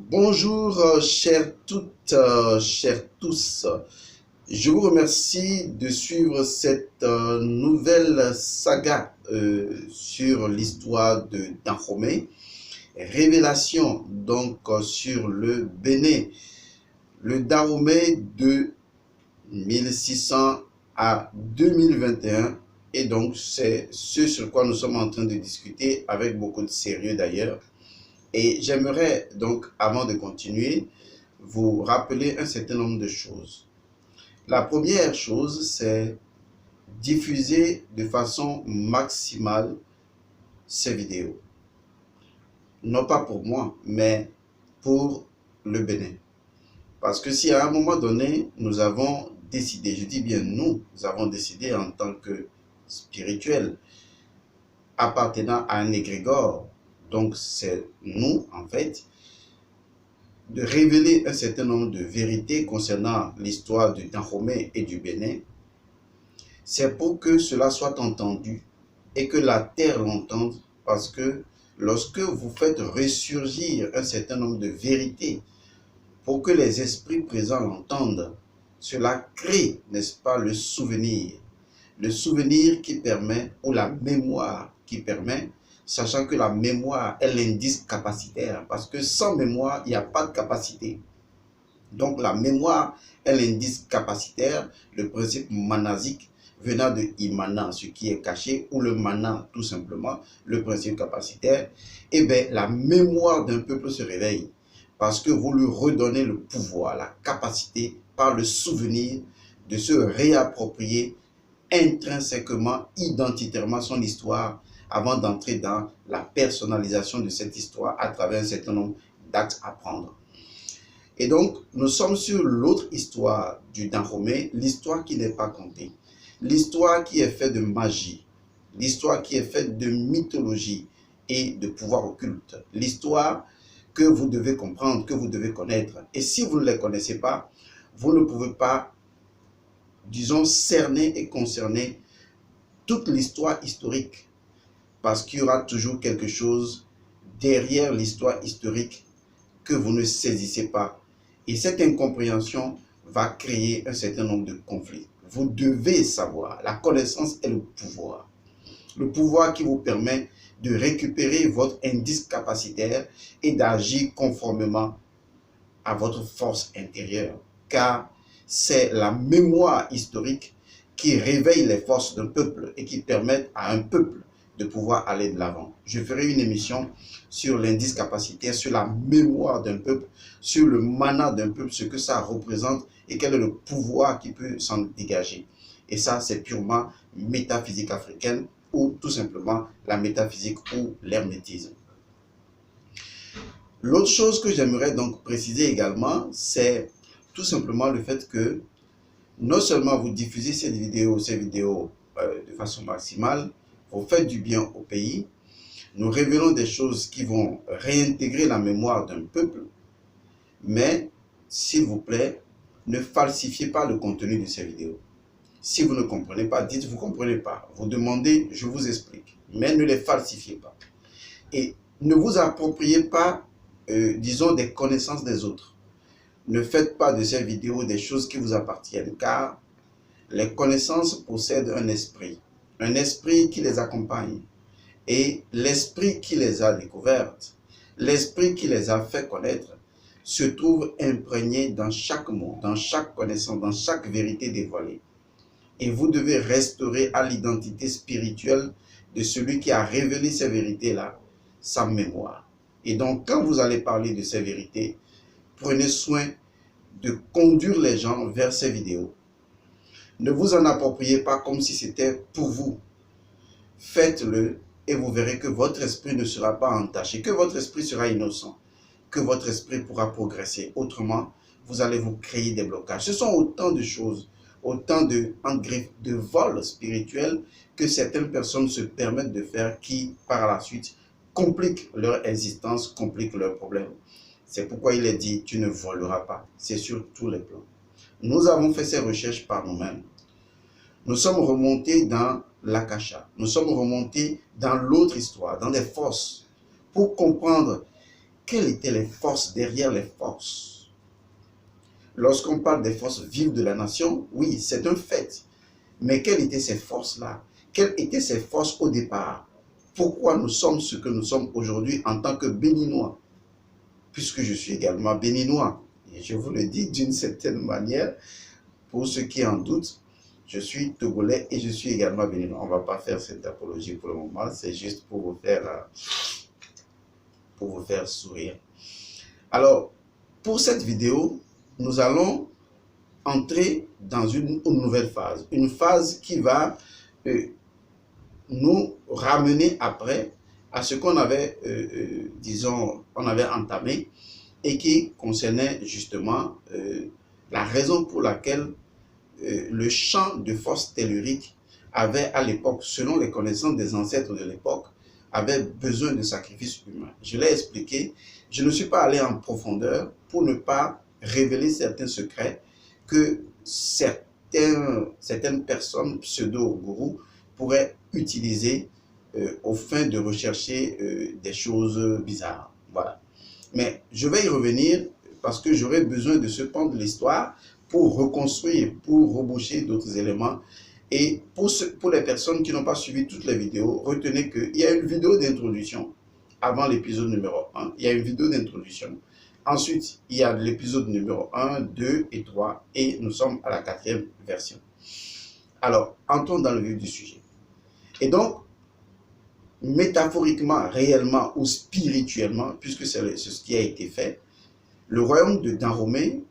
Bonjour, chères toutes, chers tous. Je vous remercie de suivre cette nouvelle saga sur l'histoire de Dahomey. Révélation donc sur le Bénin. Le Dahomey de 1600 à 2021. Et donc, c'est ce sur quoi nous sommes en train de discuter avec beaucoup de sérieux d'ailleurs. Et j'aimerais donc, avant de continuer, vous rappeler un certain nombre de choses. La première chose, c'est diffuser de façon maximale ces vidéos. Non pas pour moi, mais pour le Bénin. Parce que si à un moment donné, nous avons décidé, je dis bien nous avons décidé en tant que spirituels, appartenant à un égrégore, donc c'est nous en fait, de révéler un certain nombre de vérités concernant l'histoire du Dahomey et du Bénin, c'est pour que cela soit entendu et que la terre l'entende, parce que lorsque vous faites ressurgir un certain nombre de vérités pour que les esprits présents l'entendent, cela crée, n'est-ce pas, le souvenir qui permet, ou la mémoire qui permet, sachant que la mémoire est l'indice capacitaire, parce que sans mémoire, il n'y a pas de capacité. Donc la mémoire est l'indice capacitaire, le principe manasique venant de imana, ce qui est caché, ou le mana tout simplement, le principe capacitaire. Et bien la mémoire d'un peuple se réveille, parce que vous lui redonnez le pouvoir, la capacité, par le souvenir, de se réapproprier intrinsèquement, identitairement son histoire avant d'entrer dans la personnalisation de cette histoire à travers un certain nombre d'actes à prendre. Et donc, nous sommes sur l'autre histoire du Dahomey, l'histoire qui n'est pas contée, l'histoire qui est faite de magie, l'histoire qui est faite de mythologie et de pouvoir occulte, l'histoire que vous devez comprendre, que vous devez connaître. Et si vous ne les connaissez pas, vous ne pouvez pas, disons, cerner et concerner toute l'histoire historique, parce qu'il y aura toujours quelque chose derrière l'histoire historique que vous ne saisissez pas. Et cette incompréhension va créer un certain nombre de conflits. Vous devez savoir, la connaissance est le pouvoir. Le pouvoir qui vous permet de récupérer votre indice capacitaire et d'agir conformément à votre force intérieure. Car c'est la mémoire historique qui réveille les forces d'un peuple et qui permettent à un peuple de pouvoir aller de l'avant. Je ferai une émission sur l'indice capacitaire, sur la mémoire d'un peuple, sur le mana d'un peuple, ce que ça représente et quel est le pouvoir qui peut s'en dégager. Et ça, c'est purement métaphysique africaine ou tout simplement la métaphysique ou l'hermétisme. L'autre chose que j'aimerais donc préciser également, c'est tout simplement le fait que non seulement vous diffusez ces vidéos de façon maximale, vous faites du bien au pays, nous révélons des choses qui vont réintégrer la mémoire d'un peuple, mais s'il vous plaît, ne falsifiez pas le contenu de ces vidéos. Si vous ne comprenez pas, dites vous ne comprenez pas. Vous demandez, je vous explique, mais ne les falsifiez pas. Et ne vous appropriez pas, disons, des connaissances des autres. Ne faites pas de ces vidéos des choses qui vous appartiennent, car les connaissances possèdent un esprit qui les accompagne. Et l'esprit qui les a découvertes, l'esprit qui les a fait connaître, se trouve imprégné dans chaque mot, dans chaque connaissance, dans chaque vérité dévoilée. Et vous devez restaurer à l'identité spirituelle de celui qui a révélé ces vérités-là, sa mémoire. Et donc, quand vous allez parler de ces vérités, prenez soin de conduire les gens vers ces vidéos. Ne vous en appropriez pas comme si c'était pour vous. Faites-le et vous verrez que votre esprit ne sera pas entaché, que votre esprit sera innocent, que votre esprit pourra progresser. Autrement, vous allez vous créer des blocages. Ce sont autant de choses, autant de vols spirituels que certaines personnes se permettent de faire qui, par la suite, compliquent leur existence, compliquent leurs problèmes. C'est pourquoi il est dit, tu ne voleras pas. C'est sur tous les plans. Nous avons fait ces recherches par nous-mêmes. Nous sommes remontés dans l'Akasha. Nous sommes remontés dans l'autre histoire, dans des fosses, pour comprendre quelles étaient les forces derrière les forces. Lorsqu'on parle des forces vives de la nation, oui, c'est un fait. Mais quelles étaient ces forces-là? Quelles étaient ces forces au départ? Pourquoi nous sommes ce que nous sommes aujourd'hui en tant que Béninois? Puisque je suis également Béninois. Et je vous le dis d'une certaine manière, pour ceux qui en doutent, je suis Togolais et je suis également Béninois. On ne va pas faire cette apologie pour le moment, c'est juste pour vous faire sourire. Alors, pour cette vidéo, nous allons entrer dans une nouvelle phase. Une phase qui va nous ramener après à ce qu'on avait, disons, on avait entamé et qui concernait justement la raison pour laquelle le champ de force tellurique avait à l'époque, selon les connaissances des ancêtres de l'époque, avait besoin de sacrifices humains. Je l'ai expliqué, je ne suis pas allé en profondeur pour ne pas révéler certains secrets que certaines personnes pseudo-gourous pourraient utiliser au fin de rechercher des choses bizarres. Voilà. Mais je vais y revenir parce que j'aurai besoin de ce pan de l'histoire pour reconstruire, pour reboucher d'autres éléments. Et pour les personnes qui n'ont pas suivi toutes les vidéos, retenez qu'il y a une vidéo d'introduction avant l'épisode numéro 1. Il y a une vidéo d'introduction. Ensuite, il y a l'épisode numéro 1, 2 et 3. Et nous sommes à la 4e version. Alors, entrons dans le vif du sujet. Et donc, métaphoriquement, réellement ou spirituellement, puisque c'est ce qui a été fait, le royaume de Dahomey,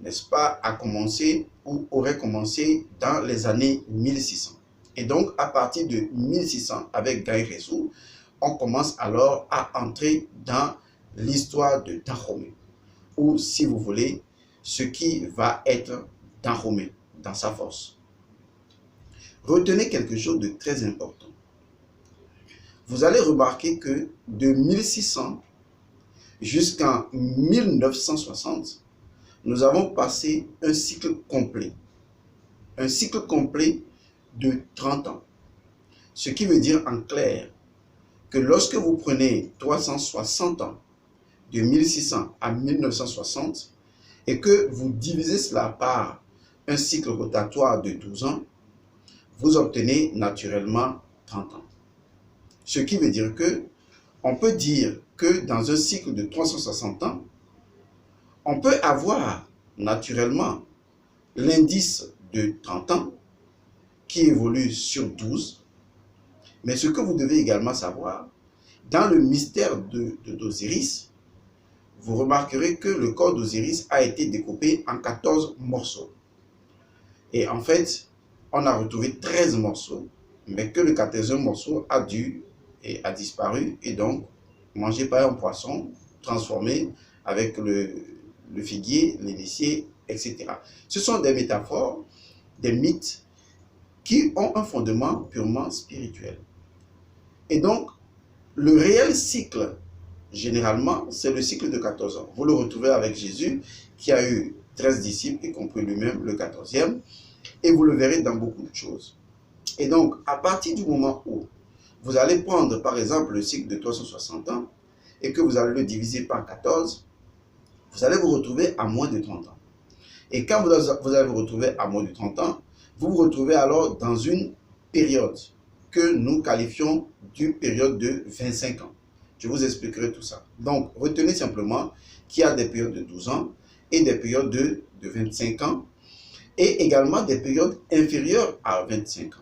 n'est-ce pas, a commencé ou aurait commencé dans les années 1600. Et donc, à partir de 1600, avec Gaï Rezou, on commence alors à entrer dans l'histoire de Dahomey, ou si vous voulez, ce qui va être Dahomey dans sa force. Retenez quelque chose de très important. Vous allez remarquer que de 1600 jusqu'en 1960, nous avons passé un cycle complet. Un cycle complet de 30 ans. Ce qui veut dire en clair que lorsque vous prenez 360 ans, de 1600 à 1960, et que vous divisez cela par un cycle rotatoire de 12 ans, vous obtenez naturellement 30 ans. Ce qui veut dire que on peut dire que dans un cycle de 360 ans, on peut avoir naturellement l'indice de 30 ans qui évolue sur 12. Mais ce que vous devez également savoir, dans le mystère d'Osiris, vous remarquerez que le corps d'Osiris a été découpé en 14 morceaux. Et en fait, on a retrouvé 13 morceaux, mais que le 14e morceau a disparu et donc mangé par un poisson, transformé avec le figuier, l'initié, etc. Ce sont des métaphores, des mythes qui ont un fondement purement spirituel. Et donc, le réel cycle, généralement, c'est le cycle de 14 ans. Vous le retrouvez avec Jésus, qui a eu 13 disciples, y compris lui-même, le 14e, et vous le verrez dans beaucoup de choses. Et donc, à partir du moment où vous allez prendre, par exemple, le cycle de 360 ans, et que vous allez le diviser par 14, vous allez vous retrouver à moins de 30 ans. Et quand vous allez vous retrouver à moins de 30 ans, vous vous retrouvez alors dans une période que nous qualifions d'une période de 25 ans. Je vous expliquerai tout ça. Donc, retenez simplement qu'il y a des périodes de 12 ans et des périodes de 25 ans et également des périodes inférieures à 25 ans.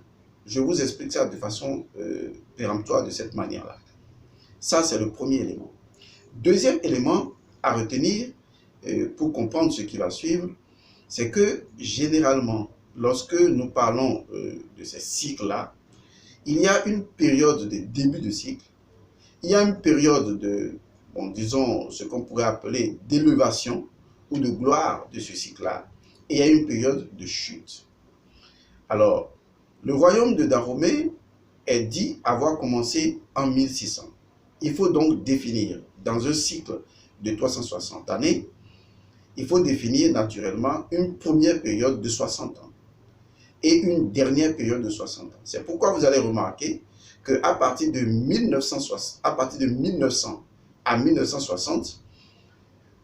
Je vous explique ça de façon péremptoire de cette manière-là. Ça, c'est le premier élément. Deuxième élément à retenir pour comprendre ce qui va suivre, c'est que généralement, lorsque nous parlons de ces cycles-là, il y a une période de début de cycle, il y a une période de, bon, disons, ce qu'on pourrait appeler d'élévation ou de gloire de ce cycle-là, et il y a une période de chute. Alors, le royaume de Dahomey est dit avoir commencé en 1600. Il faut donc définir, dans un cycle de 360 années, il faut définir naturellement une première période de 60 ans et une dernière période de 60 ans. C'est pourquoi vous allez remarquer qu'à partir de 1900 à 1960,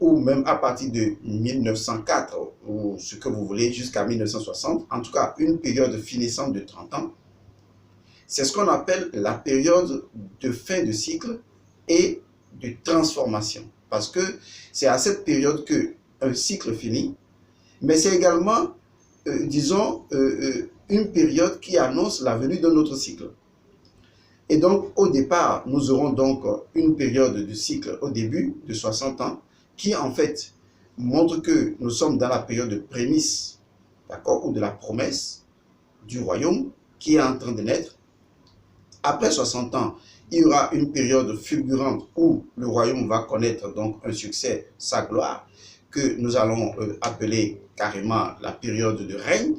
ou même à partir de 1904, ou ce que vous voulez, jusqu'à 1960, en tout cas une période finissante de 30 ans, c'est ce qu'on appelle la période de fin de cycle et de transformation. Parce que c'est à cette période qu'un cycle finit, mais c'est également, disons, une période qui annonce la venue d'un autre cycle. Et donc, au départ, nous aurons donc une période de cycle au début de 60 ans qui, en fait, montre que nous sommes dans la période de prémisse, d'accord, ou de la promesse du royaume qui est en train de naître. Après 60 ans, il y aura une période fulgurante où le royaume va connaître donc un succès, sa gloire, que nous allons appeler carrément la période de règne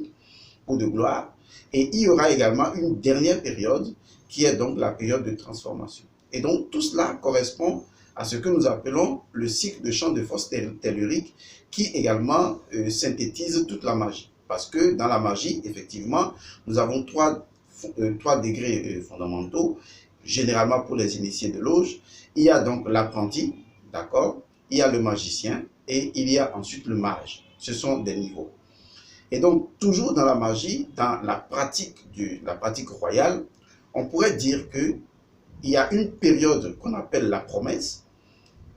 ou de gloire. Et il y aura également une dernière période qui est donc la période de transformation. Et donc tout cela correspond à ce que nous appelons le cycle de champ de force tellurique qui également synthétise toute la magie. Parce que dans la magie, effectivement, nous avons trois degrés fondamentaux, généralement pour les initiés de loge. Il y a donc l'apprenti, d'accord, il y a le magicien et il y a ensuite le mage. Ce sont des niveaux. Et donc, toujours dans la magie, dans la pratique royale, on pourrait dire qu'il y a une période qu'on appelle la promesse,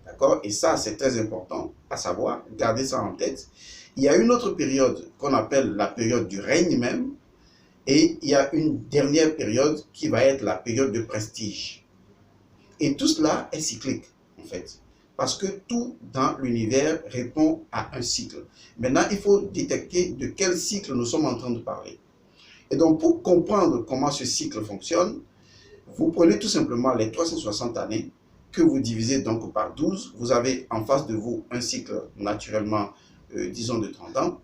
d'accord, et ça c'est très important à savoir, gardez ça en tête. Il y a une autre période qu'on appelle la période du règne même, et il y a une dernière période qui va être la période de prestige. Et tout cela est cyclique, en fait. Parce que tout dans l'univers répond à un cycle. Maintenant, il faut détecter de quel cycle nous sommes en train de parler. Et donc, pour comprendre comment ce cycle fonctionne, vous prenez tout simplement les 360 années que vous divisez donc par 12. Vous avez en face de vous un cycle naturellement, disons, de 30 ans.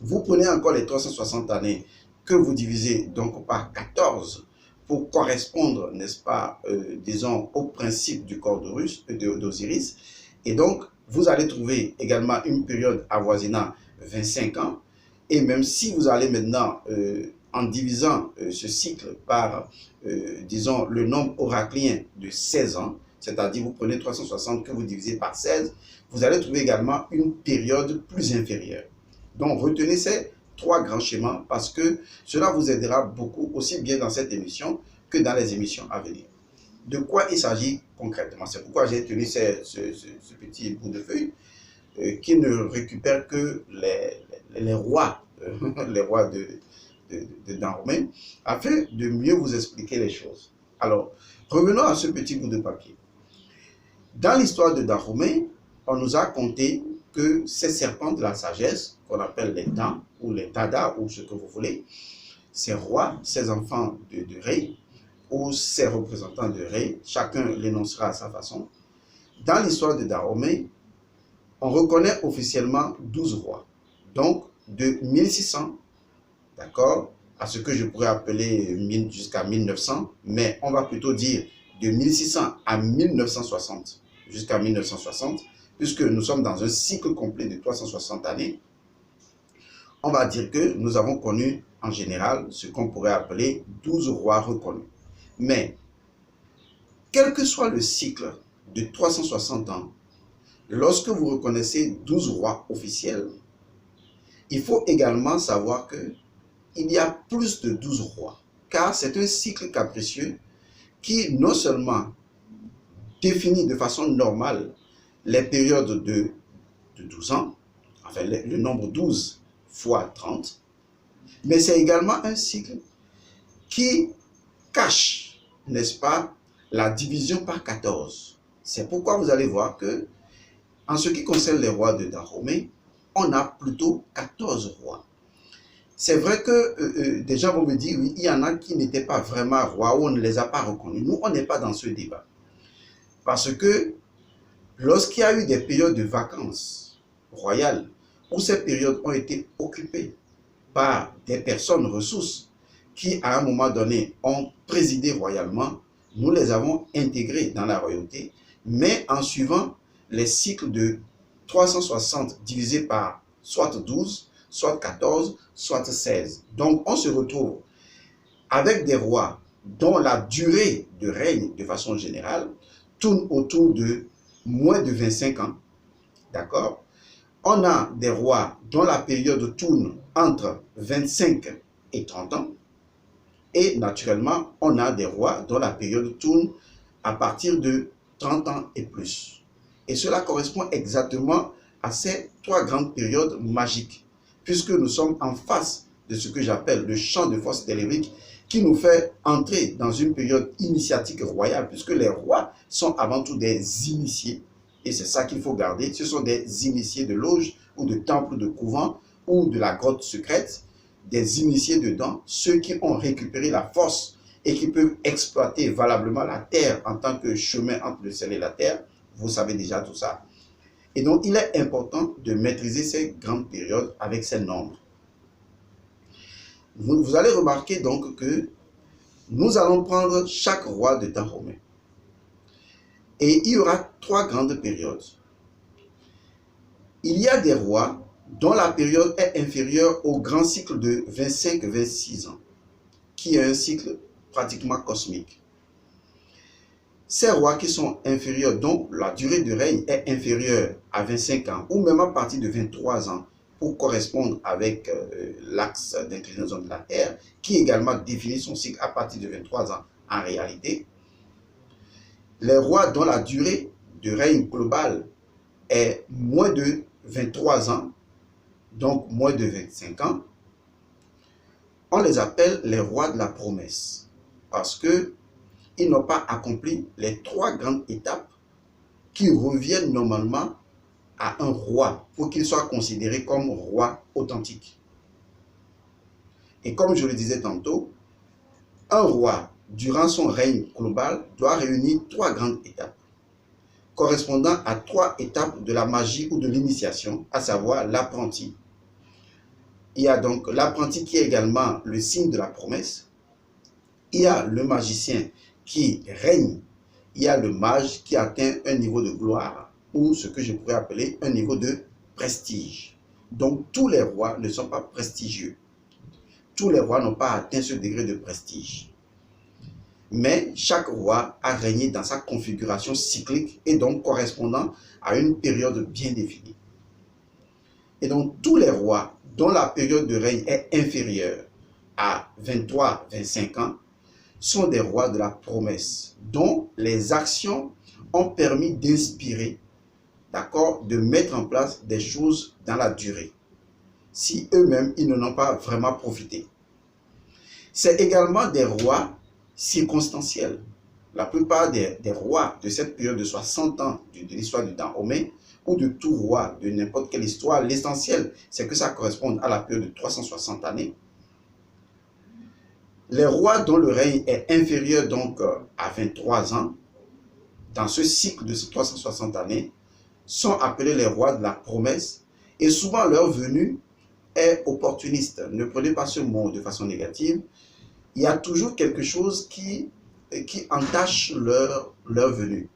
Vous prenez encore les 360 années que vous divisez donc par 14 pour correspondre, n'est-ce pas, disons, au principe du corps d'Osiris. Et donc, vous allez trouver également une période avoisinant 25 ans. Et même si vous allez maintenant, en divisant ce cycle par, disons, le nombre oraclien de 16 ans, c'est-à-dire vous prenez 360 que vous divisez par 16, vous allez trouver également une période plus inférieure. Donc, retenez ces trois grands schémas parce que cela vous aidera beaucoup, aussi bien dans cette émission que dans les émissions à venir. De quoi il s'agit concrètement? C'est pourquoi j'ai tenu ce petit bout de feuille qui ne récupère que les rois, les rois de Dahomey, afin de mieux vous expliquer les choses. Alors, revenons à ce petit bout de papier. Dans l'histoire de Dahomey, on nous a conté que ces serpents de la sagesse, qu'on appelle les dents, ou les tada, ou ce que vous voulez, ces rois, ces enfants de Ré, ou ces représentants de Ré, chacun l'énoncera à sa façon. Dans l'histoire de Dahomey, on reconnaît officiellement 12 rois. Donc, de 1600, d'accord, à ce que je pourrais appeler jusqu'à 1900, mais on va plutôt dire de 1600 à 1960, jusqu'à 1960, puisque nous sommes dans un cycle complet de 360 années, on va dire que nous avons connu en général ce qu'on pourrait appeler 12 rois reconnus. Mais, quel que soit le cycle de 360 ans, lorsque vous reconnaissez 12 rois officiels, il faut également savoir qu'il y a plus de 12 rois, car c'est un cycle capricieux qui non seulement définit de façon normale les périodes de 12 ans, enfin le nombre 12 fois 30, mais c'est également un cycle qui cache, n'est-ce pas, la division par 14. C'est pourquoi vous allez voir que, en ce qui concerne les rois de Dahomey, on a plutôt 14 rois. C'est vrai que des gens vont me dire, oui, il y en a qui n'étaient pas vraiment rois ou on ne les a pas reconnus. Nous, on n'est pas dans ce débat. Parce que lorsqu'il y a eu des périodes de vacances royales, où ces périodes ont été occupées par des personnes ressources qui, à un moment donné, ont présidé royalement, nous les avons intégrés dans la royauté, mais en suivant les cycles de 360 divisés par soit 12, soit 14, soit 16. Donc, on se retrouve avec des rois dont la durée de règne, de façon générale, tourne autour de moins de 25 ans, d'accord? On a des rois dont la période tourne entre 25 et 30 ans. Et naturellement, on a des rois dont la période tourne à partir de 30 ans et plus. Et cela correspond exactement à ces trois grandes périodes magiques, puisque nous sommes en face de ce que j'appelle le champ de force tellurique qui nous fait entrer dans une période initiatique royale, puisque les rois sont avant tout des initiés. Et c'est ça qu'il faut garder. Ce sont des initiés de loge ou de temple, de couvent ou de la grotte secrète, des initiés dedans, ceux qui ont récupéré la force et qui peuvent exploiter valablement la terre en tant que chemin entre le ciel et la terre. Vous savez déjà tout ça. Et donc, il est important de maîtriser ces grandes périodes avec ces nombres. Vous allez remarquer donc que nous allons prendre chaque roi de temps romain. Et il y aura trois grandes périodes. Il y a des rois dont la période est inférieure au grand cycle de 25-26 ans, qui est un cycle pratiquement cosmique. Ces rois qui sont inférieurs, dont la durée de règne est inférieure à 25 ans, ou même à partir de 23 ans, pour correspondre avec l'axe d'inclinaison de la Terre, qui également définit son cycle à partir de 23 ans en réalité. Les rois dont la durée de règne globale est moins de 23 ans, donc moins de 25 ans, on les appelle les rois de la promesse, parce qu'ils n'ont pas accompli les trois grandes étapes qui reviennent normalement à un roi pour qu'il soit considéré comme roi authentique. Et comme je le disais tantôt, un roi, durant son règne global, doit réunir trois grandes étapes, correspondant à trois étapes de la magie ou de l'initiation, à savoir l'apprenti. Il y a donc l'apprenti qui est également le signe de la promesse. Il y a le magicien qui règne. Il y a le mage qui atteint un niveau de gloire, ou ce que je pourrais appeler un niveau de prestige. Donc tous les rois ne sont pas prestigieux. Tous les rois n'ont pas atteint ce degré de prestige. Mais chaque roi a régné dans sa configuration cyclique et donc correspondant à une période bien définie. Et donc tous les rois dont la période de règne est inférieure à 23-25 ans sont des rois de la promesse, dont les actions ont permis d'inspirer, d'accord, de mettre en place des choses dans la durée, si eux-mêmes ils n'en ont pas vraiment profité. C'est également des rois circonstanciels. La plupart des rois de cette période de 60 ans de l'histoire du temps romain, ou de tout roi de n'importe quelle histoire, l'essentiel, c'est que ça corresponde à la période de 360 années. Les rois dont le règne est inférieur donc à 23 ans, dans ce cycle de ces 360 années, sont appelés les rois de la promesse, et souvent leur venue est opportuniste. Ne prenez pas ce mot de façon négative. Il y a toujours quelque chose qui entache leur venue,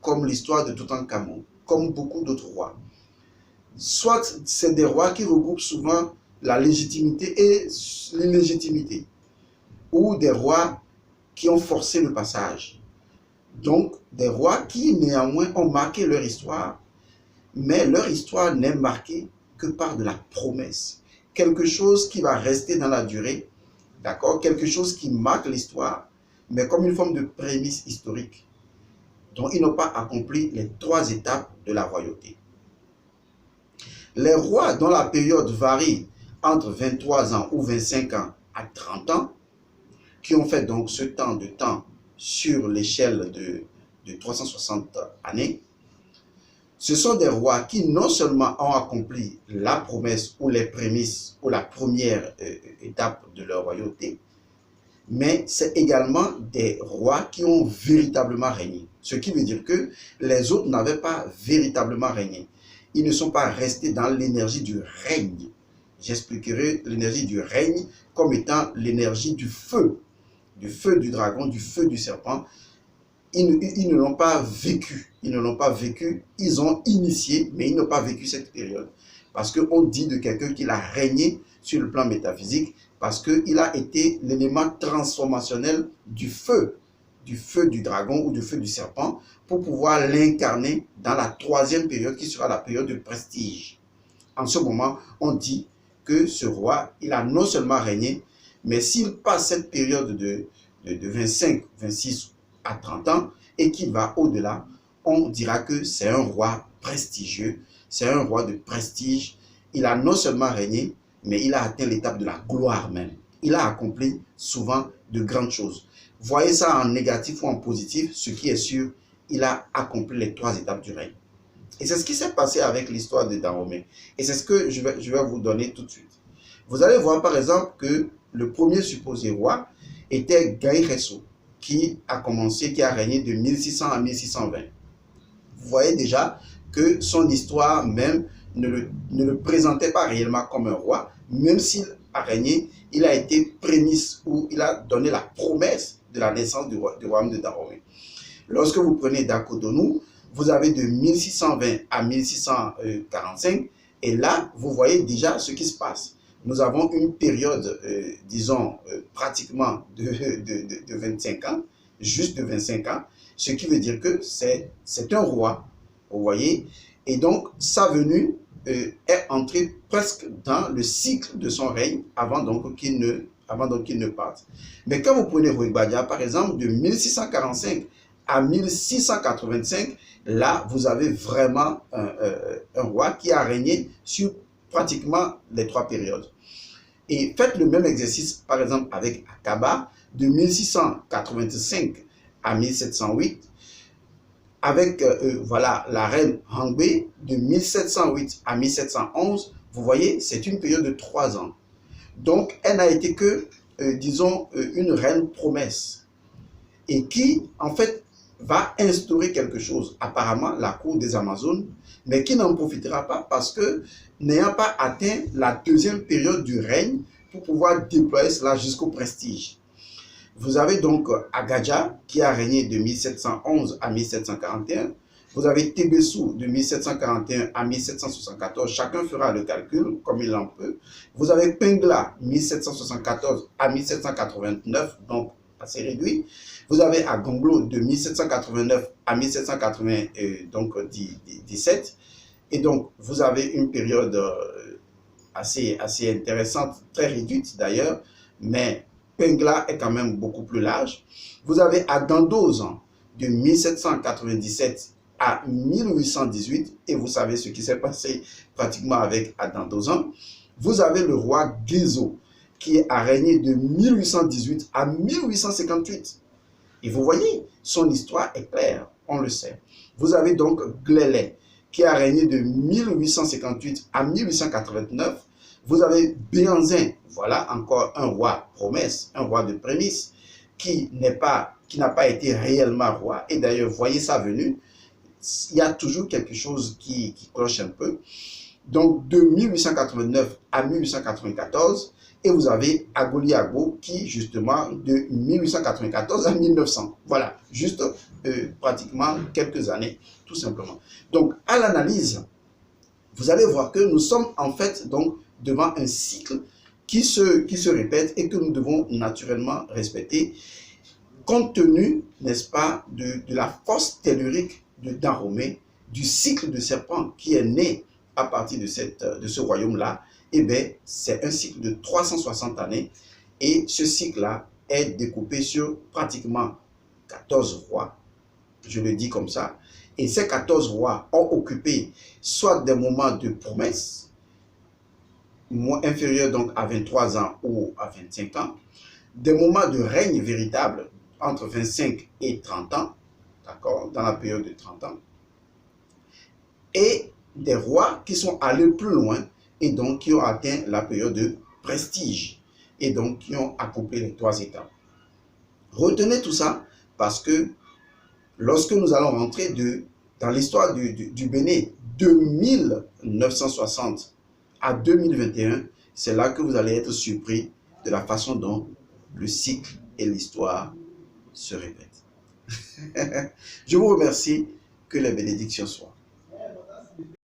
comme l'histoire de Toutankhamon, comme beaucoup d'autres rois. Soit c'est des rois qui regroupent souvent la légitimité et l'illégitimité, ou des rois qui ont forcé le passage. Donc, des rois qui néanmoins ont marqué leur histoire, mais leur histoire n'est marquée que par de la promesse. Quelque chose qui va rester dans la durée, d'accord? Quelque chose qui marque l'histoire, mais comme une forme de prémisse historique. Donc, ils n'ont pas accompli les trois étapes de la royauté. Les rois dont la période varie entre 23 ans ou 25 ans à 30 ans, qui ont fait donc ce temps de temps sur l'échelle de 360 années, ce sont des rois qui non seulement ont accompli la promesse ou les prémices ou la première étape de leur royauté, mais c'est également des rois qui ont véritablement régné. Ce qui veut dire que les autres n'avaient pas véritablement régné. Ils ne sont pas restés dans l'énergie du règne. J'expliquerai l'énergie du règne comme étant l'énergie du feu du dragon, du feu du serpent. Ils ne l'ont pas vécu. Ils ne l'ont pas vécu. Ils ont initié, mais ils n'ont pas vécu cette période. Parce qu'on dit de quelqu'un qu'il a régné sur le plan métaphysique, parce qu'il a été l'élément transformationnel du feu du feu du dragon ou du feu du serpent pour pouvoir l'incarner dans la troisième période qui sera la période de prestige. En ce moment, on dit que ce roi, il a non seulement régné, mais s'il passe cette période de 25, 26 à 30 ans et qu'il va au-delà, on dira que c'est un roi prestigieux, c'est un roi de prestige. Il a non seulement régné, mais il a atteint l'étape de la gloire même. Il a accompli souvent de grandes choses. Voyez ça en négatif ou en positif, ce qui est sûr, il a accompli les 3 étapes du règne. Et c'est ce qui s'est passé avec l'histoire de Dahomey. Et c'est ce que je vais vous donner tout de suite. Vous allez voir par exemple que le premier supposé roi était Gaïresso, qui a régné de 1600 à 1620. Vous voyez déjà que son histoire même ne le présentait pas réellement comme un roi, même s'il a régné, il a été prémisse ou il a donné la promesse de la naissance du royaume de Dahomey. Lorsque vous prenez Dacodonou, vous avez de 1620 à 1645 et là, vous voyez déjà ce qui se passe. Nous avons une période, disons, pratiquement de 25 ans, juste de 25 ans, ce qui veut dire que c'est un roi, vous voyez. Et donc, sa venue est entrée presque dans le cycle de son règne avant donc qu'il ne parte. Mais quand vous prenez Rohig Badia, par exemple, de 1645 à 1685, là, vous avez vraiment un roi qui a régné sur pratiquement les 3 périodes. Et faites le même exercice, par exemple, avec Akaba, de 1685 à 1708, avec voilà, la reine Hangbe, de 1708 à 1711, vous voyez, c'est une période de 3 ans. Donc, elle n'a été que, disons, une reine promesse, et qui, en fait, va instaurer quelque chose, apparemment la cour des Amazones, mais qui n'en profitera pas parce que n'ayant pas atteint la 2e période du règne pour pouvoir déployer cela jusqu'au prestige. Vous avez donc Agadja qui a régné de 1711 à 1741. Vous avez Tébessou de 1741 à 1774. Chacun fera le calcul comme il en peut. Vous avez Pengla 1774 à 1789, donc assez réduit. Vous avez Agonglo de 1789 à 1797. Et donc, vous avez une période assez intéressante, très réduite d'ailleurs, mais Pengla est quand même beaucoup plus large. Vous avez Adandozan de 1797 à 1818, et vous savez ce qui s'est passé pratiquement avec Adandozan. Vous avez le roi Gezo, qui a régné de 1818 à 1858. Et vous voyez, son histoire est claire, on le sait. Vous avez donc Glélé, qui a régné de 1858 à 1889. Vous avez Béanzin, voilà encore un roi promesse, un roi de prémisse, qui n'a pas été réellement roi. Et d'ailleurs, voyez sa venue, il y a toujours quelque chose qui cloche un peu. Donc, de 1889 à 1894, et vous avez Agoli Agbo qui, justement, de 1894 à 1900. Voilà, juste pratiquement quelques années, tout simplement. Donc, à l'analyse, vous allez voir que nous sommes en fait donc devant un cycle qui se répète et que nous devons naturellement respecter, compte tenu, n'est-ce pas, de la force tellurique de Dahomey, du cycle de serpent qui est né à partir de ce royaume-là. Eh bien, c'est un cycle de 360 années et ce cycle-là est découpé sur pratiquement 14 rois, je le dis comme ça. Et ces 14 rois ont occupé soit des moments de promesse, inférieurs donc à 23 ans ou à 25 ans, des moments de règne véritable entre 25 et 30 ans, d'accord, dans la période de 30 ans, et des rois qui sont allés plus loin et donc qui ont atteint la période de prestige et donc qui ont accompli les 3 étapes. Retenez tout ça parce que lorsque nous allons rentrer dans l'histoire du Bénin de 1960 à 2021, c'est là que vous allez être surpris de la façon dont le cycle et l'histoire se répètent. Je vous remercie, que les bénédictions soient.